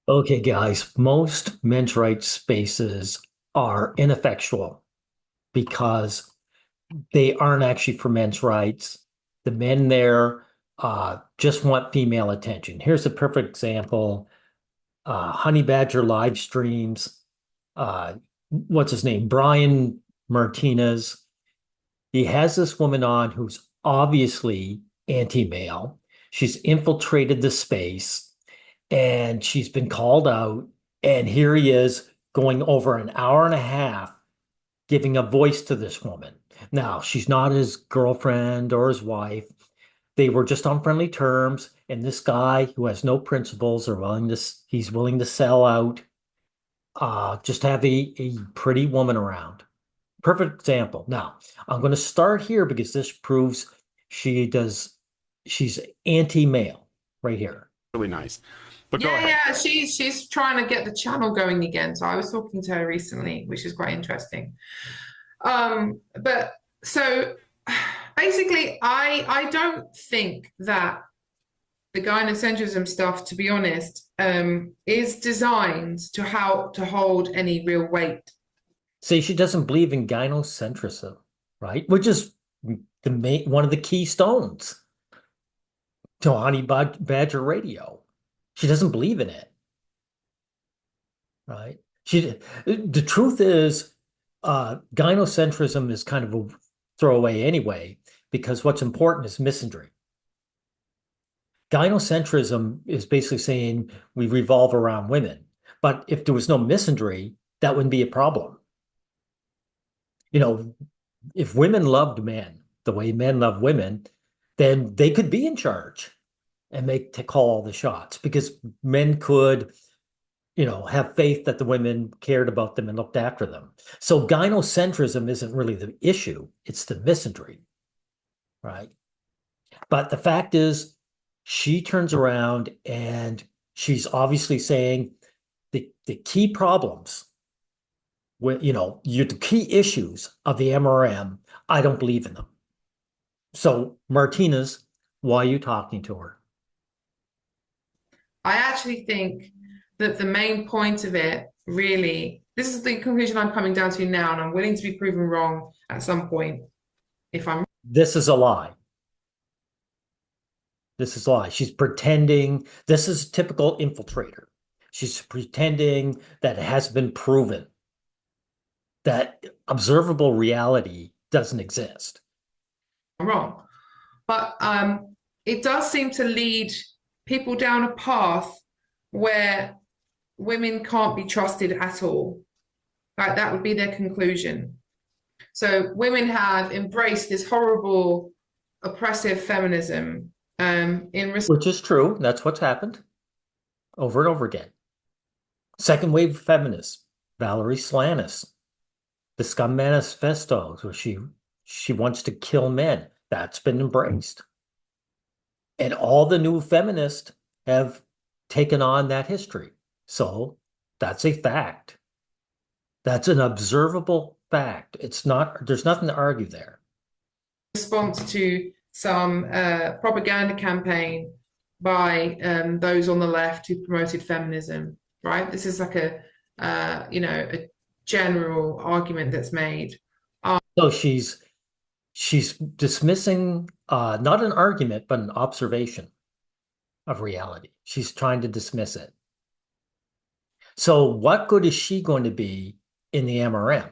Okay, guys, most men's rights spaces are ineffectual because they aren't actually for men's rights. The men there just want female attention. Here's a perfect example. Honey Badger live streams. What's his name? Brian Martinez. He has this woman on who's obviously anti-male. She's infiltrated the space and she's been called out. And here he is going over an hour and a half giving a voice to this woman. Now, she's not his girlfriend or his wife. They were just on friendly terms. And this guy who has no principles or he's willing to sell out, just have a pretty woman around. Perfect example. Now, I'm going to start here because this proves she does, she's anti-male right here. Really nice. But go Yeah, ahead. yeah, she's trying to get the channel going again. So I was talking to her recently, which is quite interesting. But so basically, I don't think that the gynocentrism stuff, to be honest, is designed to hold any real weight. See, she doesn't believe in gynocentrism, right? Which is one of the keystones to Badger Radio. She doesn't believe in it, right? The truth is, gynocentrism is kind of a throwaway anyway, because what's important is misandry. Gynocentrism is basically saying we revolve around women. But if there was no misandry, that wouldn't be a problem. You know, if women loved men the way men love women, then they could be in charge and make to call all the shots because men could, have faith that the women cared about them and looked after them. So gynocentrism isn't really the issue, it's the misandry, right? But the fact is, she turns around and she's obviously saying the key problems the key issues of the MRM, I don't believe in them. So, Martinez, why are you talking to her? I actually think that the main point of it, really, this is the conclusion I'm coming down to now, and I'm willing to be proven wrong at some point if I'm. This is a lie. This is a lie. She's pretending. This is typical infiltrator. She's pretending that it has been proven that observable reality doesn't exist. Wrong. But it does seem to lead people down a path where women can't be trusted at all. Like that would be their conclusion. So women have embraced this horrible, oppressive feminism in response. Which is true. That's what's happened over and over again. Second wave feminists, Valerie Slanis, the Scum Manifesto, where she wants to kill men. That's been embraced. And all the new feminists have taken on that history. So that's a fact. That's an observable fact. There's nothing to argue there. Response to some propaganda campaign by those on the left who promoted feminism, right? This is like a general argument that's made. So she's dismissing not an argument, but an observation of reality. She's trying to dismiss it. So what good is she going to be in the MRM?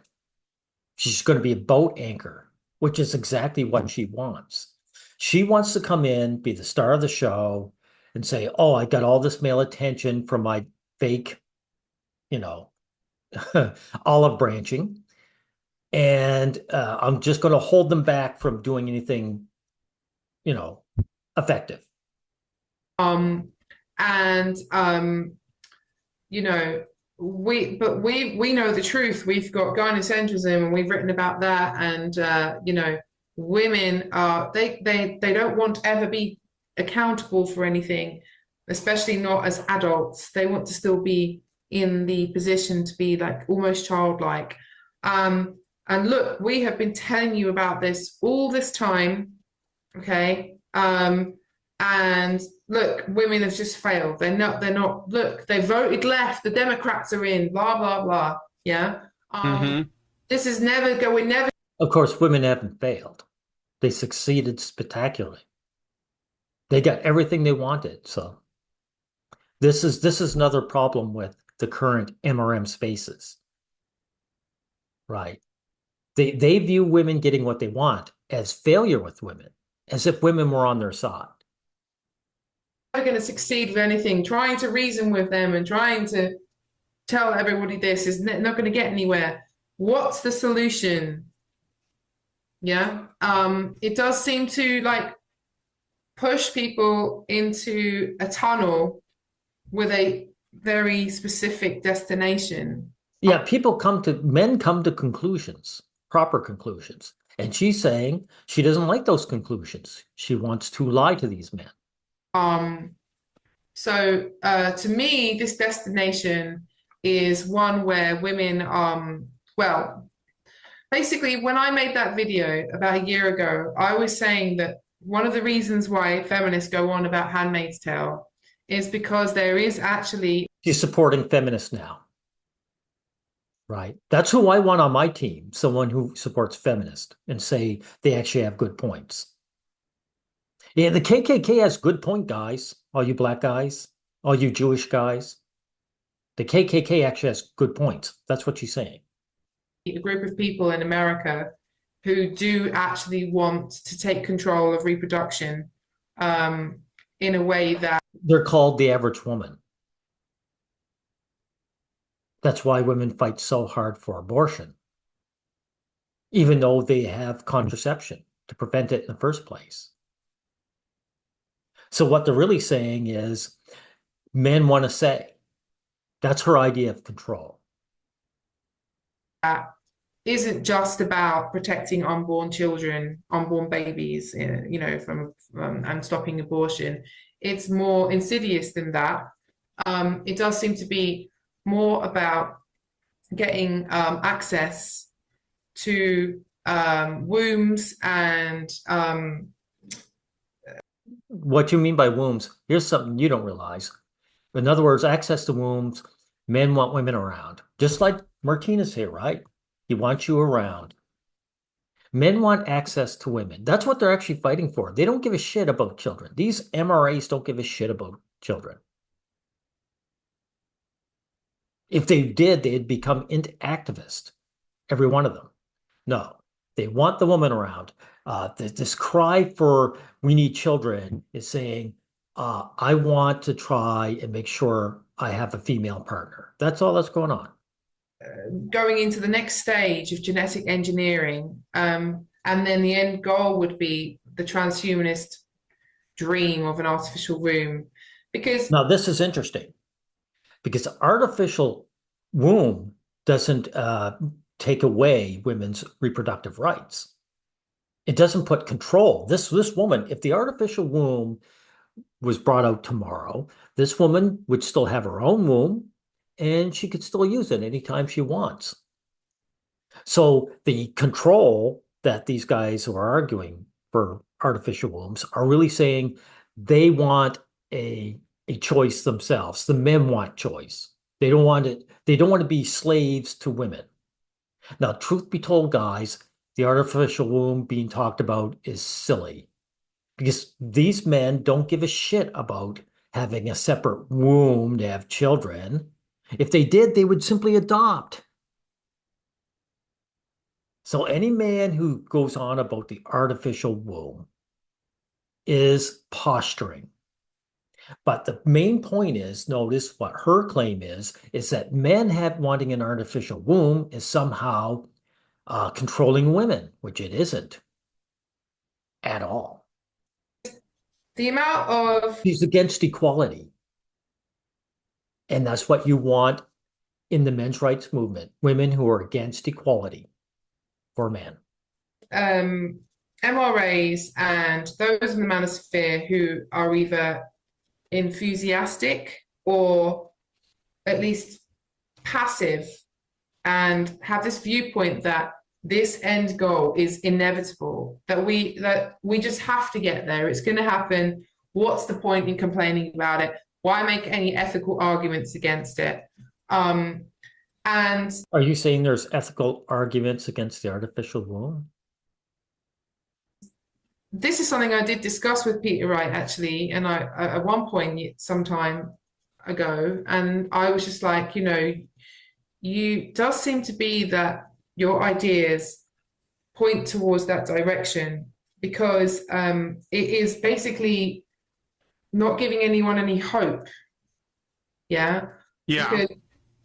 She's going to be a boat anchor, which is exactly what she wants. She wants to come in, be the star of the show, and say, "Oh, I got all this male attention from my fake, you know, olive branching, and I'm just going to hold them back from doing anything, effective." Um, and you know, we know the truth. We've got gynocentrism, and we've written about that. And women are they don't want to ever be accountable for anything, especially not as adults. They want to still be in the position to be like almost childlike. And look, we have been telling you about this all this time, okay? And look, women have just failed. They're not, look, they voted left, the Democrats are in, blah, blah, blah. Yeah. Mm-hmm. This is never going, never. Of course, women haven't failed. They succeeded spectacularly. They got everything they wanted. So this is another problem with the current MRM spaces. Right. They view women getting what they want as failure with women, as if women were on their side. Never going to succeed with anything. Trying to reason with them and trying to tell everybody this is not going to get anywhere. What's the solution? Yeah. It does seem to like push people into a tunnel with a very specific destination. Yeah, men come to conclusions, proper conclusions. And she's saying she doesn't like those conclusions. She wants to lie to these men. So to me, this destination is one where women, well, basically, when I made that video about a year ago, I was saying that one of the reasons why feminists go on about Handmaid's Tale is because there is actually. She's supporting feminists now. Right. That's who I want on my team, someone who supports feminists and say they actually have good points. Yeah, the KKK has good point, guys. All you black guys, all you Jewish guys. The KKK actually has good points. That's what she's saying. A group of people in America who do actually want to take control of reproduction in a way that. They're called the average woman. That's why women fight so hard for abortion, even though they have contraception to prevent it in the first place. So what they're really saying is men want to say. That's her idea of control. That isn't just about protecting unborn children, unborn babies, you know, from and stopping abortion. It's more insidious than that. It does seem to be more about getting access to wombs and what you mean by wombs, here's something you don't realize. In other words, access to wombs, men want women around. Just like Martinez here, right? He wants you around. Men want access to women. That's what they're actually fighting for. They don't give a shit about children. These MRAs don't give a shit about children. If they did, they'd become activists, every one of them. No, they want the woman around. This cry for we need children is saying, I want to try and make sure I have a female partner. That's all that's going on. Going into the next stage of genetic engineering, and then the end goal would be the transhumanist dream of an artificial womb. Because now this is interesting. Because the artificial womb doesn't take away women's reproductive rights. It doesn't put control. This woman, if the artificial womb was brought out tomorrow, this woman would still have her own womb and she could still use it anytime she wants. So the control that these guys who are arguing for artificial wombs are really saying they want a choice themselves. The men want choice. They don't want it. They don't want to be slaves to women. Now, truth be told, guys, the artificial womb being talked about is silly because these men don't give a shit about having a separate womb to have children. If they did, they would simply adopt. So any man who goes on about the artificial womb is posturing. But the main point is, notice what her claim is that men wanting an artificial womb is somehow controlling women, which it isn't at all. the amount of She's against equality. And that's what you want in the men's rights movement, women who are against equality for men. MRAs and those in the manosphere who are either enthusiastic or at least passive and have this viewpoint that this end goal is inevitable, that we just have to get there. It's going to happen What's the point in complaining about it? Why make any ethical arguments against it? And Are you saying there's ethical arguments against the artificial womb? this is something I did discuss with Peter Wright actually, and I at one point some time ago, and I was just like, you does seem to be that your ideas point towards that direction because it is basically not giving anyone any hope. Yeah. Yeah. Because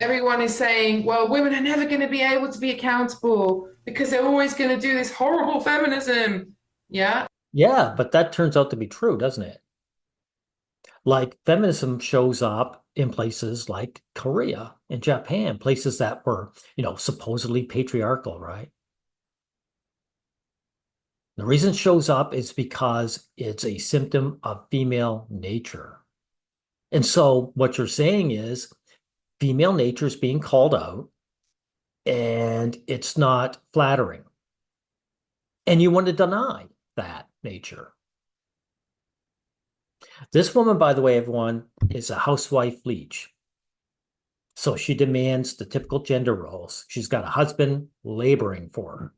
everyone is saying, well, women are never going to be able to be accountable because they're always going to do this horrible feminism. Yeah. Yeah, but that turns out to be true, doesn't it? Like feminism shows up in places like Korea and Japan, places that were, supposedly patriarchal, right? The reason it shows up is because it's a symptom of female nature. And so what you're saying is female nature is being called out and it's not flattering. And you want to deny that nature. This woman, by the way, everyone, is a housewife leech. So she demands the typical gender roles. She's got a husband laboring for her.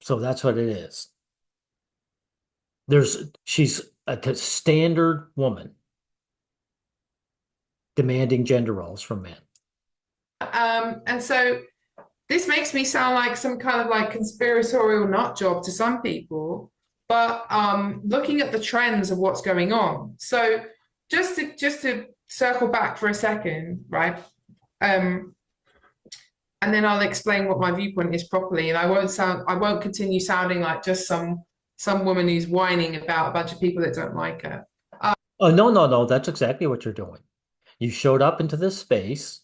So that's what it is. She's a standard woman demanding gender roles from men. And so this makes me sound like some kind of like conspiratorial nut job to some people, but looking at the trends of what's going on. So just to circle back for a second, right? And then I'll explain what my viewpoint is properly, and I won't continue sounding like just some woman who's whining about a bunch of people that don't like her. Oh, no, that's exactly what you're doing. You showed up into this space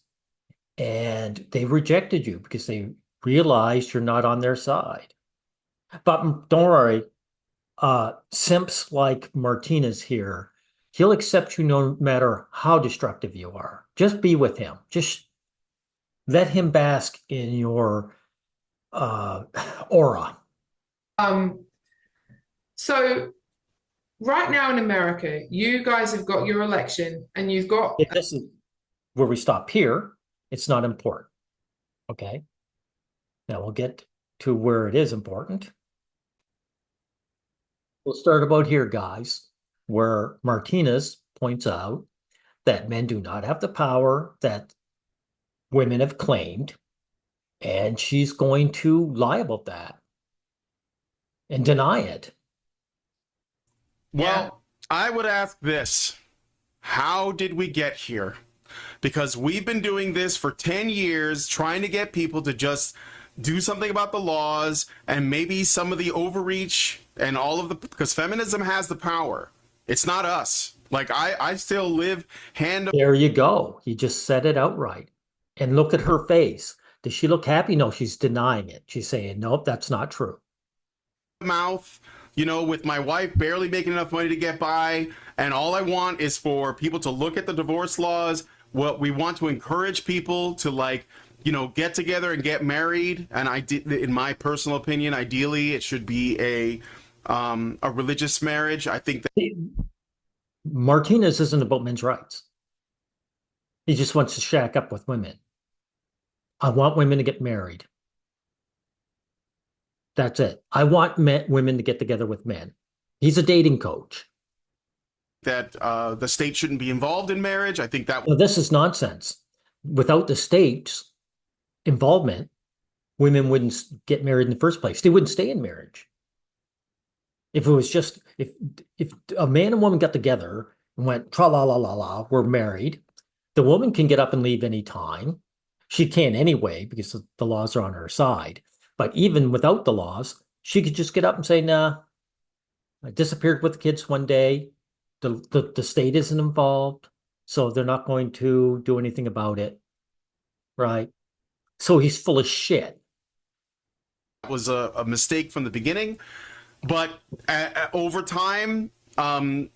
and they rejected you because they realized you're not on their side. But don't worry, simps like Martinez here, he'll accept you no matter how destructive you are. Just be with him. Just let him bask in your aura. So right now in America, you guys have got your election and you've got... If this is where we stop here, it's not important. Okay. Now we'll get to where it is important. We'll start about here, guys, where Martinez points out that men do not have the power that women have claimed, and she's going to lie about that and deny it. Well, I would ask this. How did we get here? Because we've been doing this for 10 years, trying to get people to just do something about the laws and maybe some of the overreach and all of the, because feminism has the power. It's not us. Like I still live hand. There you go. You just said it outright. And look at her face. Does she look happy? No, she's denying it. She's saying, nope, that's not true. Mouth, with my wife barely making enough money to get by. And all I want is for people to look at the divorce laws. What we want to encourage people to get together and get married. And in my personal opinion, ideally, it should be a religious marriage. I think that Martinez isn't about men's rights. He just wants to shack up with women. I want women to get married. That's it. I want women to get together with men. He's a dating coach. That the state shouldn't be involved in marriage. I think that... Well, this is nonsense. Without the state's involvement, women wouldn't get married in the first place. They wouldn't stay in marriage. If it was just, if a man and woman got together and went, tra la la la la, we're married, the woman can get up and leave any time. She can anyway, because the laws are on her side. But even without the laws, she could just get up and say, nah, I disappeared with the kids one day. The state isn't involved, so they're not going to do anything about it. Right? So he's full of shit. It was a mistake from the beginning. But over time, our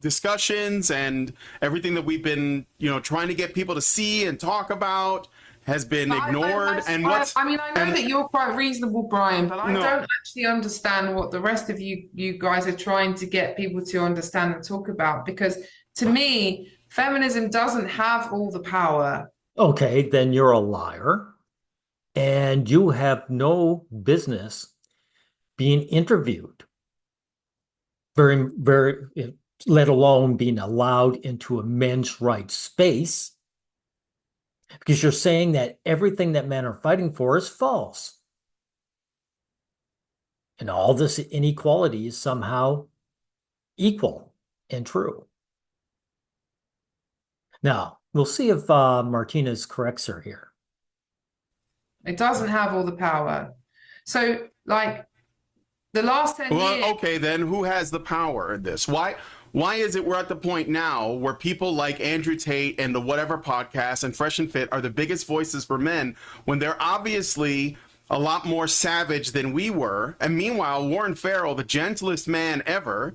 discussions and everything that we've been, trying to get people to see and talk about has been But ignored. And what's I mean, I know and that you're quite reasonable, Brian, but I no, don't actually understand what the rest of you guys are trying to get people to understand and talk about. Because to me, feminism doesn't have all the power. Okay, then you're a liar, and you have no business being interviewed, very, let alone being allowed into a men's rights space, because you're saying that everything that men are fighting for is false. And all this inequality is somehow equal and true. Now, we'll see if Martinez corrects her here. It doesn't have all the power. So, like the last 10 well, years, okay, then who has the power in this? Why is it we're at the point now where people like Andrew Tate and the whatever podcast and Fresh and Fit are the biggest voices for men when they're obviously a lot more savage than we were? And meanwhile, Warren Farrell, the gentlest man ever,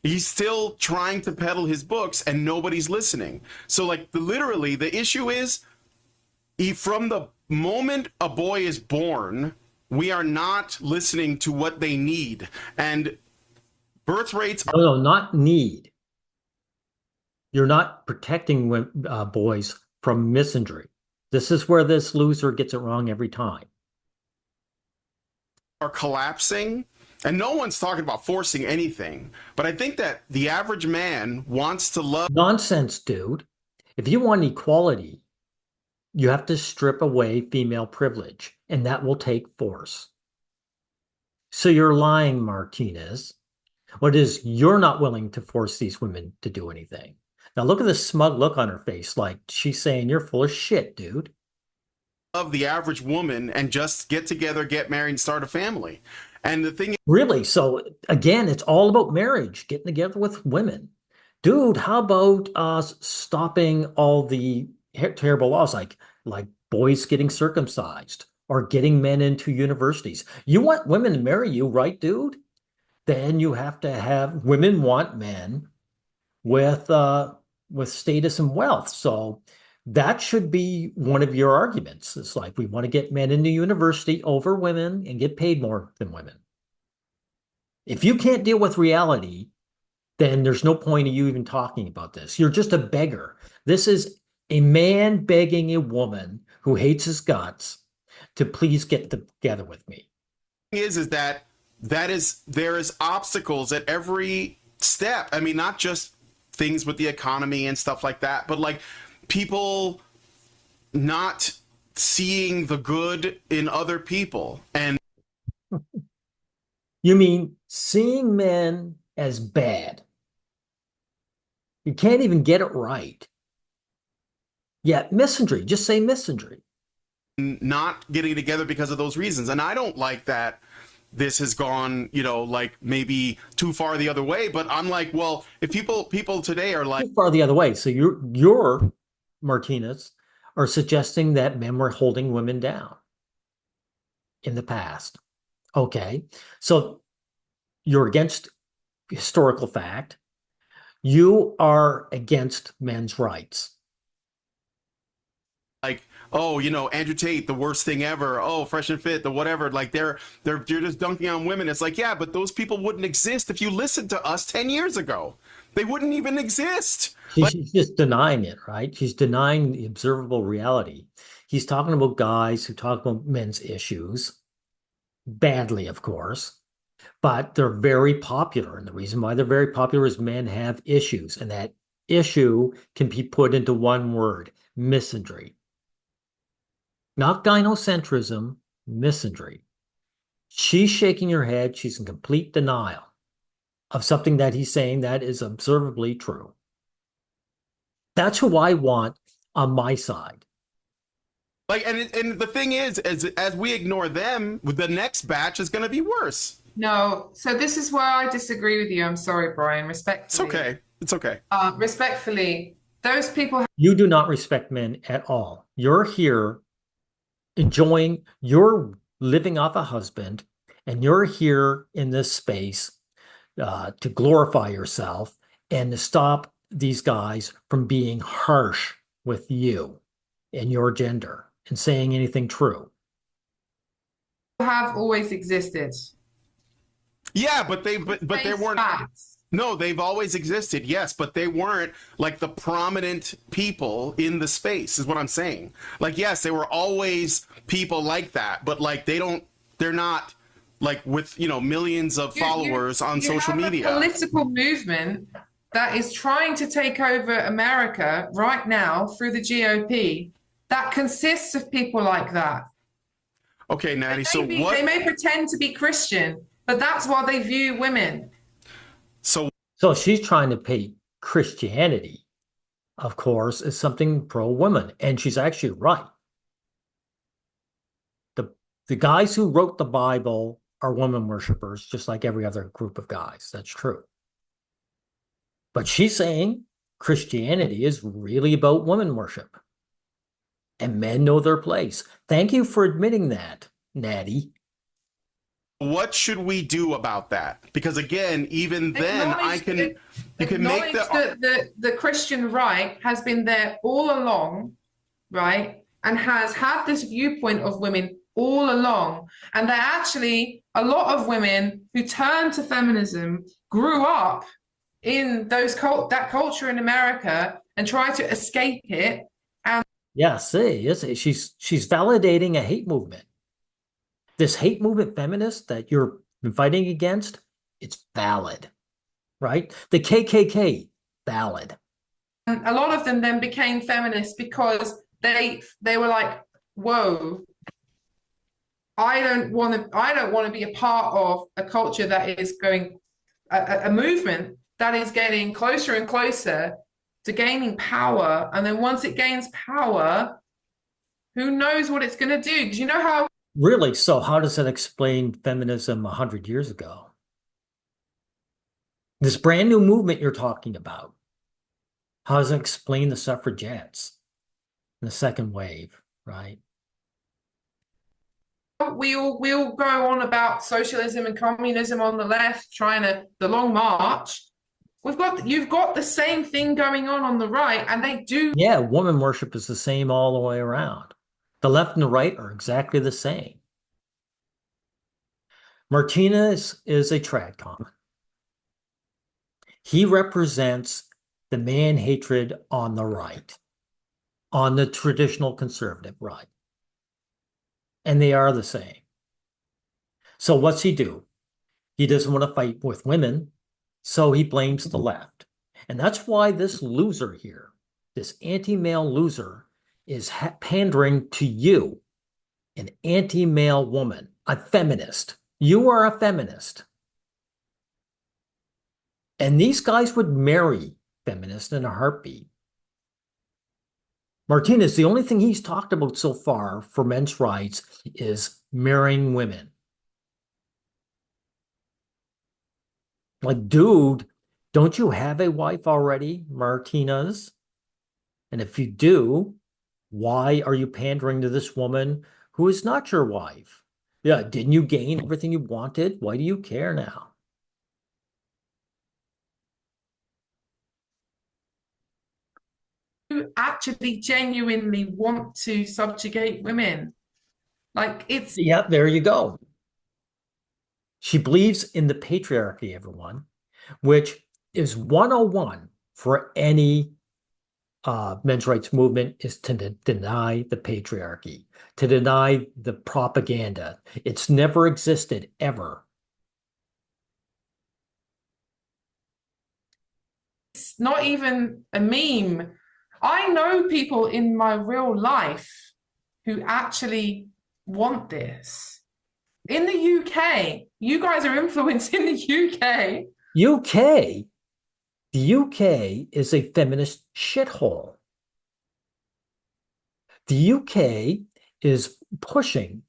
he's still trying to peddle his books and nobody's listening. So like literally the issue is from the moment a boy is born, we are not listening to what they need. And birth rates are No, not need. You're not protecting boys from misandry. This is where this loser gets it wrong every time. collapsing. And no one's talking about forcing anything. But I think that the average man wants to love. Nonsense, dude. If you want equality, you have to strip away female privilege, and that will take force. So you're lying, Martinez. What is, you're not willing to force these women to do anything. Now look at the smug look on her face, like she's saying you're full of shit, dude. Of the average woman and just get together, get married, and start a family. And the thing is, Really? So again, it's all about marriage, getting together with women. Dude, how about stopping all the terrible laws like boys getting circumcised or getting men into universities? You want women to marry you, right, dude? Then you have to have women want men with status and wealth. So that should be one of your arguments. It's like we want to get men into university over women and get paid more than women. If you can't deal with reality, then there's no point of you even talking about this. You're just a beggar. This is a man begging a woman who hates his guts to please get together with me. is that there is obstacles at every step. I mean, not just things with the economy and stuff like that, but like people not seeing the good in other people. And You mean seeing men as bad? You can't even get it right. Yeah, misandry. Just say misandry. not getting together because of those reasons. And I don't like that this has gone, like maybe too far the other way. But I'm like, well, if people today are like Too far the other way. So you're Martinez are suggesting that men were holding women down in the past. Okay. So you're against historical fact. You are against men's rights. like, oh, Andrew Tate, the worst thing ever. Oh, Fresh and Fit, the whatever. Like they're just dunking on women. It's like, yeah, but those people wouldn't exist if you listened to us 10 years ago. They wouldn't even exist. She's just denying it, right? She's denying the observable reality. He's talking about guys who talk about men's issues, badly, of course, but they're very popular. And the reason why they're very popular is men have issues, and that issue can be put into one word: misandry. Not gynocentrism, misandry. She's shaking her head. She's in complete denial of something that he's saying that is observably true. That's who I want on my side. Like, and the thing is, as we ignore them, the next batch is going to be worse. no. So this is where I disagree with you. I'm sorry, Brian. It's Respectfully. okay. It's okay. Respectfully, those people. You do not respect men at all. You're here enjoying, you're living off a husband, and you're here in this space to glorify yourself and to stop these guys from being harsh with you and your gender and saying anything true. Have always existed. Yeah, but they Face weren't. facts. No, they've always existed, yes, but they weren't like the prominent people in the space, is what I'm saying. Like, yes, they were always people like that, but like they're not like with, millions of followers on social have media. A political movement that is trying to take over America right now through the GOP that consists of people like that. Okay, Natty, They may pretend to be Christian, but that's why they view women. So she's trying to paint Christianity, of course, as something pro-women, and she's actually right. The guys who wrote the Bible are woman worshipers, just like every other group of guys. That's true. But she's saying Christianity is really about woman worship. And men know their place. Thank you for admitting that, Natty. What should we do about that? Because again, even then, you can make the Christian right has been there all along, right, and has had this viewpoint of women all along, and they're actually a lot of women who turned to feminism grew up in that culture in America and tried to escape it. And yeah, she's validating a hate movement. This hate movement feminist that you're fighting against, it's valid, right? The KKK, valid. And a lot of them then became feminists because they were like, whoa, I don't want to be a part of a culture that is going a movement that is getting closer and closer to gaining power. And then once it gains power, who knows what it's going to do? Because you know how. Really? So how does that explain feminism 100 years ago? This brand new movement you're talking about, how does it explain the suffragettes in the second wave, right? We'll go on about socialism and communism on the left, the long march. You've got the same thing going on the right, and they do. Yeah, woman worship is the same all the way around. The left and the right are exactly the same. Martinez is a trad comic. He represents the man hatred on the right, on the traditional conservative right. And they are the same. So what's he do? He doesn't want to fight with women, so he blames the left. And that's why this loser here, this anti-male loser, is pandering to you, an anti-male woman, a feminist. You are a feminist. And these guys would marry feminists in a heartbeat. Martinez, the only thing he's talked about so far for men's rights is marrying women. Like, dude, don't you have a wife already, Martinez? And if you do, why are you pandering to this woman who is not your wife? Yeah, didn't you gain everything you wanted? Why do you care now? Who actually genuinely want to subjugate women? Yeah, there you go. She believes in the patriarchy, everyone, which is 101 for any men's rights movement, is to deny the patriarchy, to deny the propaganda. It's never existed, ever. It's not even a meme. I know people in my real life who actually want this. In the UK, you guys are influenced in the UK. The UK is a feminist shithole. The UK is pushing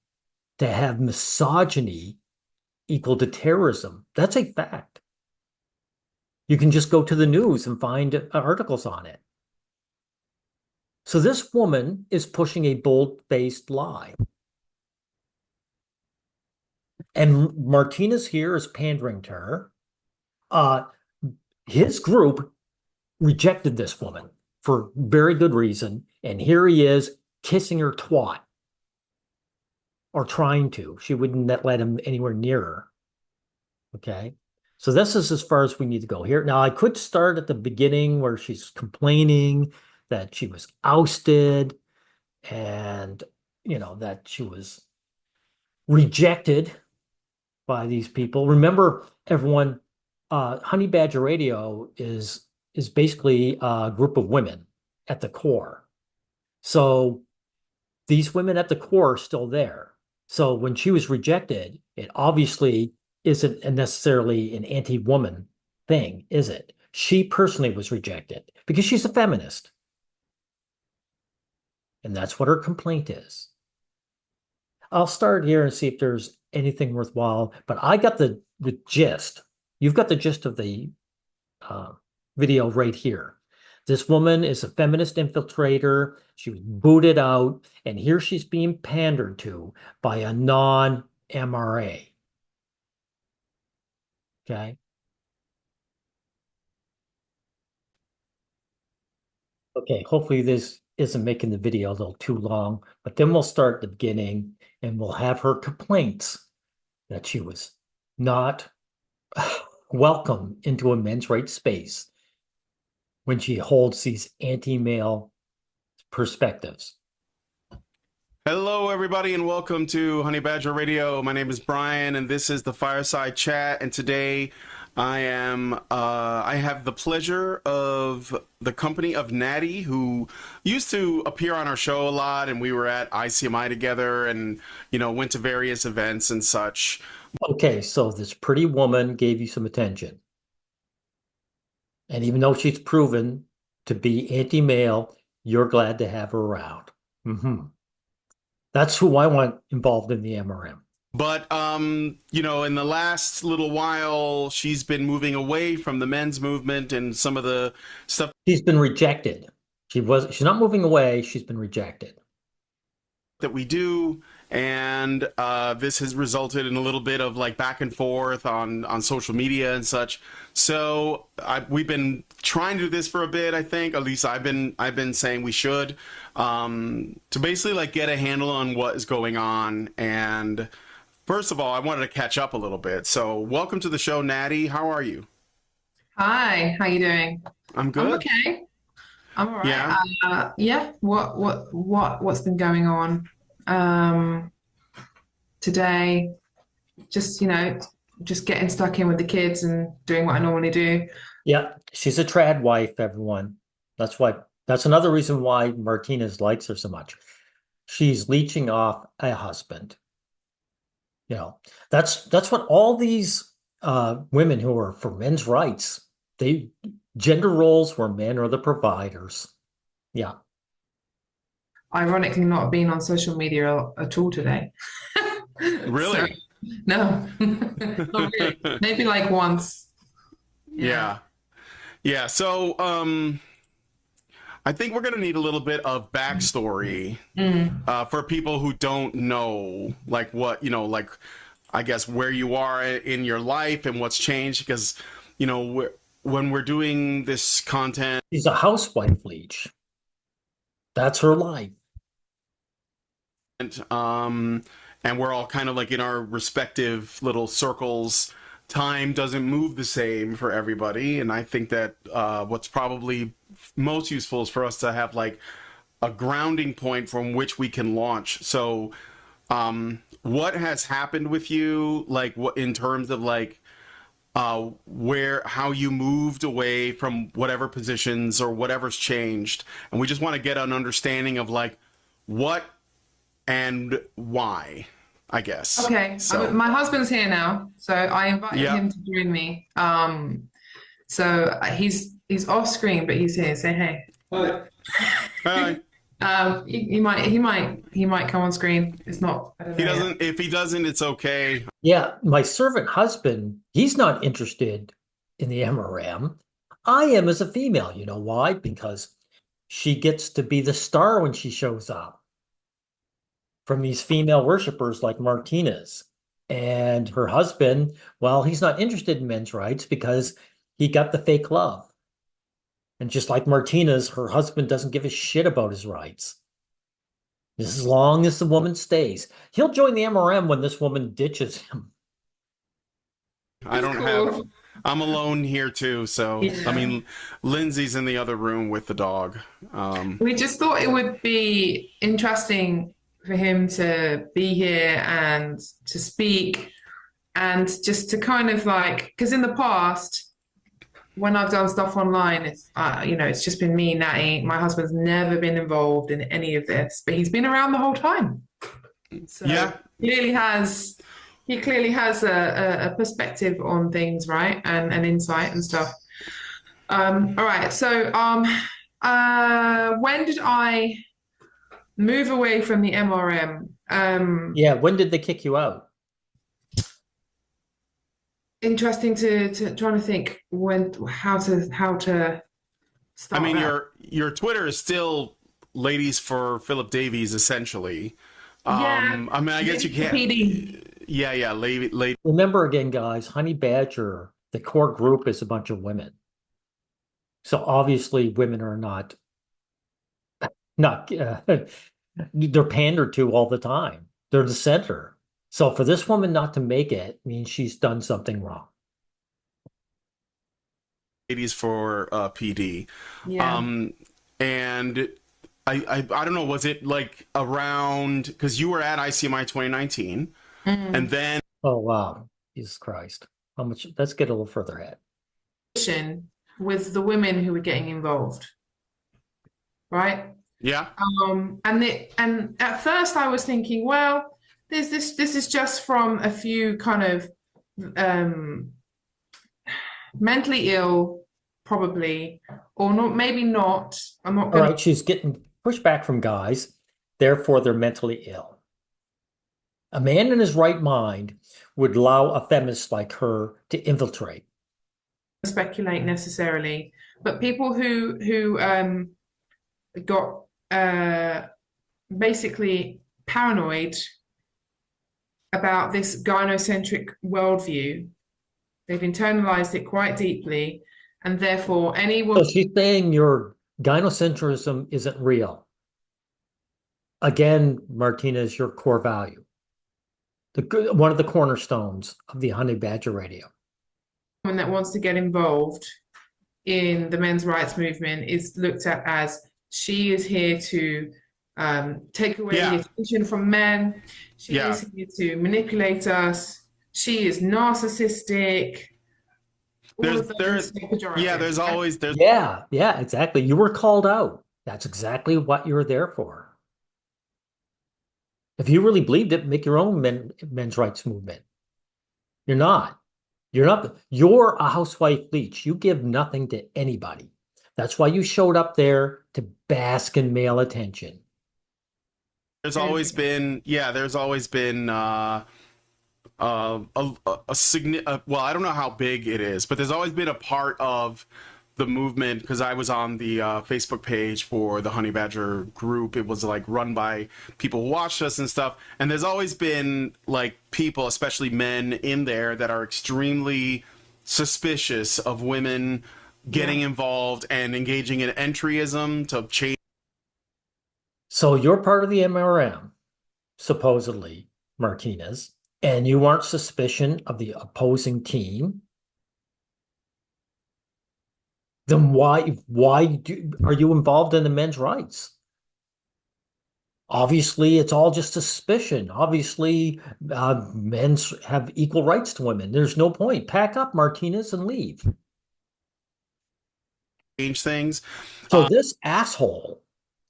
to have misogyny equal to terrorism. That's a fact. You can just go to the news and find articles on it. So this woman is pushing a bold-faced lie. And Martinez here is pandering to her. His group rejected this woman for very good reason. And here he is kissing her twat or trying to. She wouldn't let him anywhere near her. Okay. So this is as far as we need to go here. Now, I could start at the beginning where she's complaining that she was ousted and, that she was rejected by these people. Remember, everyone, Honey Badger Radio is basically a group of women at the core. So these women at the core are still there. So when she was rejected, it obviously isn't necessarily an anti-woman thing, is it? She personally was rejected because she's a feminist. And that's what her complaint is. I'll start here and see if there's anything worthwhile, but I got the gist. You've got the gist of the video right here. This woman is a feminist infiltrator. She was booted out, and here she's being pandered to by a non-MRA. Okay. Okay, hopefully this isn't making the video a little too long, but then we'll start at the beginning and we'll have her complaints that she was not welcome into a men's rights space when she holds these anti-male perspectives. Hello, everybody, and welcome to Honey Badger Radio. My name is Brian, and this is the Fireside Chat. And today, I have the pleasure of the company of Natty, who used to appear on our show a lot, and we were at ICMI together, and went to various events and such. Okay, so this pretty woman gave you some attention, and even though she's proven to be anti-male, you're glad to have her around. That's who I want involved in the MRM. But, in the last little while, she's been moving away from the men's movement and some of the stuff. She's been rejected. She's not moving away. She's been rejected. That we do. And this has resulted in a little bit of like back and forth on social media and such. So we've been trying to do this for a bit. I think at least I've been saying we should to basically like get a handle on what is going on. And first of all, I wanted to catch up a little bit. So welcome to the show, Natty. How are you? Hi, how you doing? I'm good. I'm okay. I'm all right. Yeah. Yeah. What's been going on today? Just getting stuck in with the kids and doing what I normally do. Yeah, she's a trad wife, everyone. That's another reason why Martinez likes her so much. She's leeching off a husband. That's what all these women who are for men's rights, gender roles where men are the providers. Yeah. Ironically, not being on social media at all today. Really? No, not really. Maybe like once. Yeah. So, I think we're gonna need a little bit of backstory for people who don't know, like what like I guess where you are in your life and what's changed, because when we're doing this content, She's a housewife, Leach. That's her life. And we're all kind of like in our respective little circles. Time doesn't move the same for everybody, and I think that what's probably most useful is for us to have like a grounding point from which we can launch. So what has happened with you, like what in terms of like how you moved away from whatever positions or whatever's changed, and we just want to get an understanding of like what and why, I guess. Okay. So, My husband's here now, so I invited him to join me. So he's off screen, but he's here. Say hey. Hi. He might come on screen. It's not. I don't know yet. If he doesn't, it's okay. Yeah, my servant husband, he's not interested in the MRM. I am as a female. You know why? Because she gets to be the star when she shows up from these female worshipers like Martinez. And her husband, well, he's not interested in men's rights because he got the fake love. And just like Martinez, her husband doesn't give a shit about his rights. As long as the woman stays. He'll join the MRM when this woman ditches him. I It's don't have. cool. I'm alone here too, so I Yeah. mean, Lindsay's in the other room with the dog. We just thought it would be interesting for him to be here and to speak and just to kind of like, because in the past, when I've done stuff online, it's it's just been me, Natty. My husband's never been involved in any of this, but he's been around the whole time. So Yeah, he clearly has a perspective on things, right? And an insight and stuff. All right. So when did I move away from the MRM? Yeah, when did they kick you out? Interesting to trying to think when how to I start mean, that. your Twitter is still ladies for Philip Davies, essentially. Yeah, I mean, I guess you can't. PD. Yeah, lady. Remember again, guys, Honey Badger, the core group is a bunch of women. So obviously women are not they're pandered to all the time. They're the center. So for this woman not to make it means she's done something wrong. Ladies for PD. Yeah. Um, and I don't know, was it like around because you were at ICMI 2019, and Mm. then Oh wow. Jesus Christ. How much? Let's get a little further ahead. With the women who were getting involved, right? yeah, And at first I was thinking, well, this is just from a few kind of um, mentally ill, probably, or not, maybe not. I'm not All going to right, she's getting pushback from guys, therefore they're mentally ill. A man in his right mind would allow a feminist like her to infiltrate. speculate necessarily, but people who got basically paranoid about this gynocentric worldview. They've internalized it quite deeply, and therefore anyone So she's saying your gynocentrism isn't real. Again, Martinez, your core value. One of the cornerstones of the Honey Badger Radio. that wants to get involved in the men's rights movement is looked at as she is here to take away the yeah, attention from men. She yeah. is here to manipulate us. She is narcissistic. All There's of there, those pejoratives. yeah. There's Right? always there's Yeah, exactly. You were called out. That's exactly what you were there for. If you really believed it, make your own men's rights movement. You're not. You're not. You're a housewife leech. You give nothing to anybody. That's why you showed up there to bask in male attention. there's always been there's always been well, I don't know how big it is, but there's always been a part of the movement because I was on the Facebook page for the Honey Badger group. It was like run by people who watched us and stuff. And there's always been like people, especially men in there that are extremely suspicious of women getting involved and engaging in entryism to change. So you're part of the MRM, supposedly, Martinez, and you aren't suspicion of the opposing team. Then why are you involved in the men's rights? Obviously, it's all just suspicion. Obviously, men have equal rights to women. There's no point. Pack up, Martinez, and leave. Things. So this asshole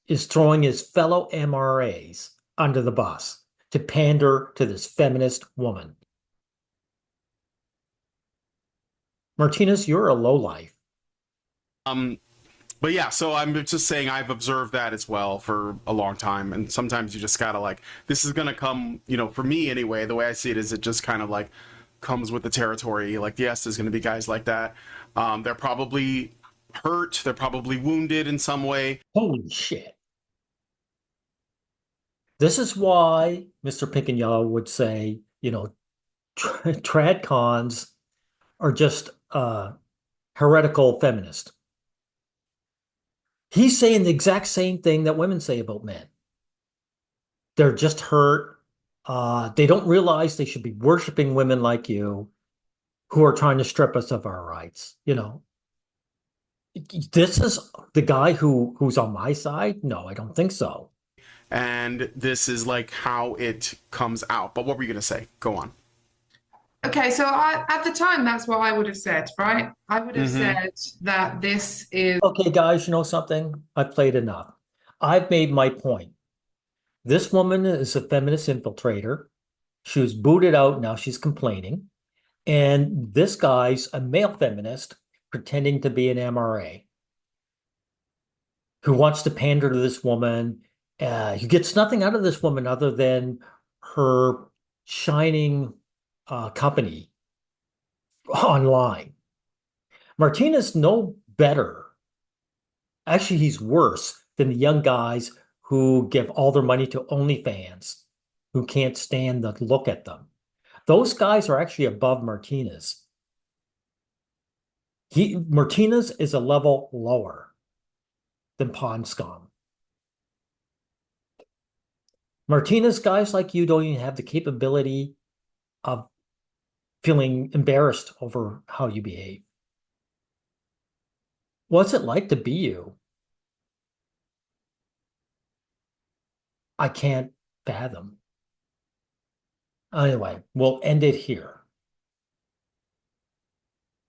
is throwing his fellow MRAs under the bus to pander to this feminist woman. Martinez, you're a lowlife. But yeah, so I'm just saying I've observed that as well for a long time, and sometimes you just gotta like this is gonna come, for me anyway. The way I see it is, it just kind of like comes with the territory. Like, yes, there's gonna be guys like that. They're probably hurt, they're probably wounded in some way. Holy shit. This is why Mr. Pink and Yellow would say, trad cons are just heretical feminist. He's saying the exact same thing that women say about men. They're just hurt. They don't realize they should be worshiping women like you who are trying to strip us of our rights. This is the guy who's on my side? No, I don't think so. And this is like how it comes out. But what were you going to say? Go on. Okay, so at the time, that's what I would have said, right? I would have Mm-hmm. said that this is Okay, guys, you know something? I've played enough. I've made my point. This woman is a feminist infiltrator. She was booted out. Now she's complaining. And this guy's a male feminist pretending to be an MRA who wants to pander to this woman. He gets nothing out of this woman other than her shining company online. Martinez no better. Actually, he's worse than the young guys who give all their money to OnlyFans, who can't stand the look at them. Those guys are actually above Martinez. Martinez is a level lower than Pawn Scum. Martinez guys like you don't even have the capability of feeling embarrassed over how you behave. What's it like to be you? I can't fathom. Anyway, we'll end it here.